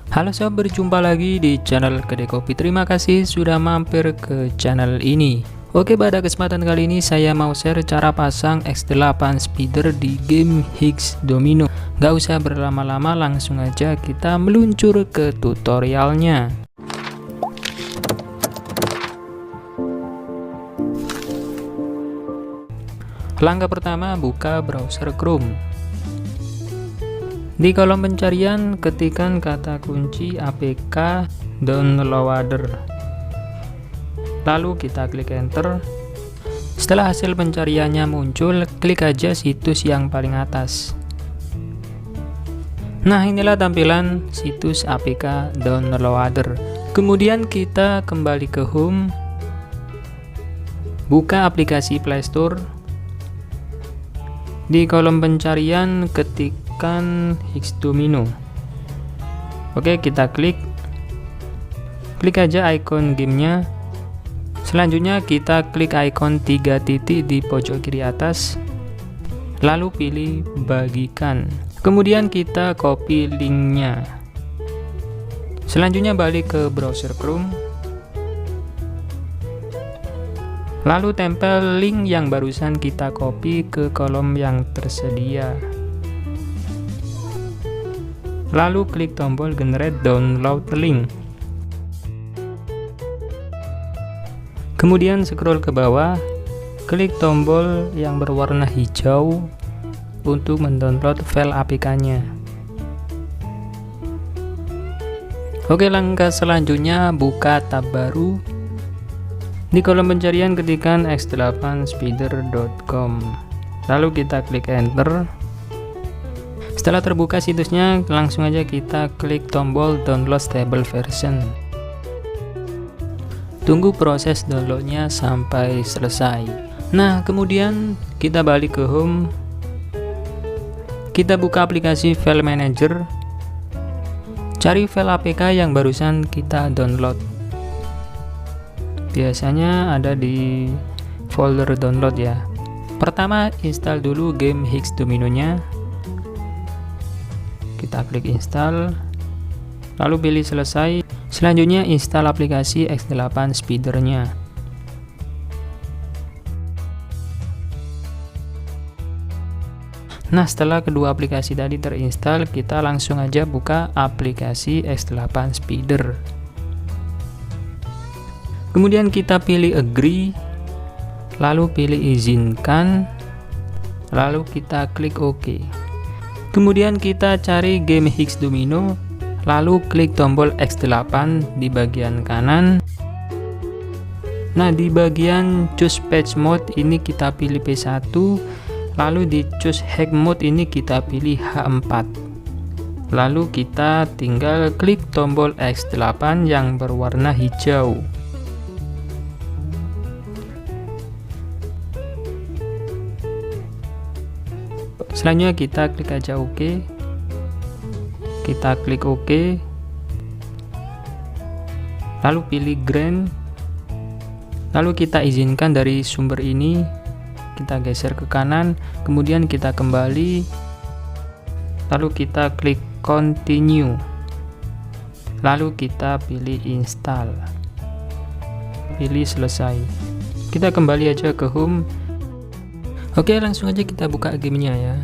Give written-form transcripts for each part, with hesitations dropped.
Halo sob, berjumpa lagi di channel Kedai Kopi. Terima kasih sudah mampir ke channel ini. Oke, pada kesempatan kali ini saya mau share cara pasang X8 speeder di game Higgs Domino. Gak usah berlama-lama, langsung aja kita meluncur ke tutorialnya. Langkah pertama, buka browser Chrome. Di kolom pencarian ketikkan kata kunci APK downloader. Lalu kita klik enter. Setelah hasil pencariannya muncul, klik aja situs yang paling atas. Nah, inilah tampilan situs APK downloader. Kemudian kita kembali ke home. Buka aplikasi Play Store. Di kolom pencarian ketikkan Higgs Domino. Oke, kita klik aja ikon gamenya. Selanjutnya kita klik ikon 3 titik di pojok kiri atas, lalu pilih bagikan. Kemudian kita copy linknya. Selanjutnya balik ke browser Chrome, lalu tempel link yang barusan kita copy ke kolom yang tersedia. Lalu klik tombol generate download link. Kemudian scroll ke bawah, klik tombol yang berwarna hijau untuk mendownload file APK-nya. Oke, langkah selanjutnya buka tab baru. Di kolom pencarian ketikkan x8speeder.com. Lalu kita klik enter. Setelah terbuka situsnya, langsung aja kita klik tombol download stable version. Tunggu proses downloadnya sampai selesai. Nah, kemudian kita balik ke home. Kita buka aplikasi file manager. Cari file APK yang barusan kita download. Biasanya ada di folder download ya. Pertama, install dulu game Higgs Domino nya. Kita klik install, lalu pilih selesai. Selanjutnya install aplikasi X8 speeder nya. Nah, setelah kedua aplikasi tadi terinstall, kita langsung aja buka aplikasi X8 speeder. Kemudian kita pilih agree, lalu pilih izinkan, lalu kita klik OK. Kemudian kita cari game Higgs Domino, lalu klik tombol X8 di bagian kanan. Nah, di bagian choose patch mode ini kita pilih P1, lalu di choose hack mode ini kita pilih H4. Lalu kita tinggal klik tombol X8 yang berwarna hijau. Selanjutnya kita klik aja OK. Kita klik OK, lalu pilih grant, lalu kita izinkan dari sumber ini. Kita geser ke kanan, kemudian kita kembali, lalu kita klik continue, lalu kita pilih install, pilih selesai. Kita kembali aja ke home. Oke, langsung aja kita buka gamenya ya.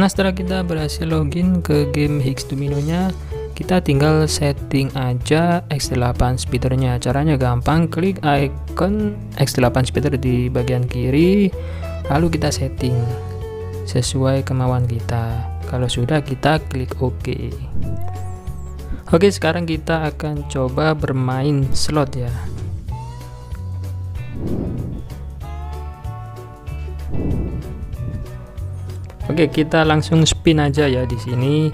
Nah, setelah kita berhasil login ke game Higgs Domino nya, kita tinggal setting aja X8 speeder nya. Caranya gampang, klik icon X8 speeder di bagian kiri, lalu kita setting sesuai kemauan kita. Kalau sudah, kita klik OK. Oke, sekarang kita akan coba bermain slot ya. Oke, kita langsung spin aja ya. Di sini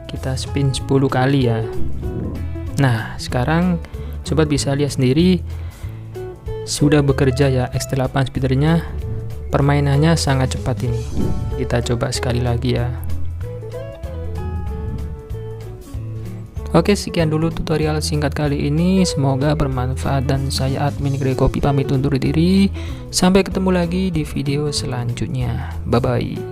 kita spin 10 kali ya. Nah, sekarang sobat bisa lihat sendiri sudah bekerja ya X8 speedernya. Permainannya sangat cepat ini. Kita coba sekali lagi ya. Oke, sekian dulu tutorial singkat kali ini. Semoga bermanfaat dan saya admin Kedai Kopi pamit undur diri. Sampai ketemu lagi di video selanjutnya. Bye bye.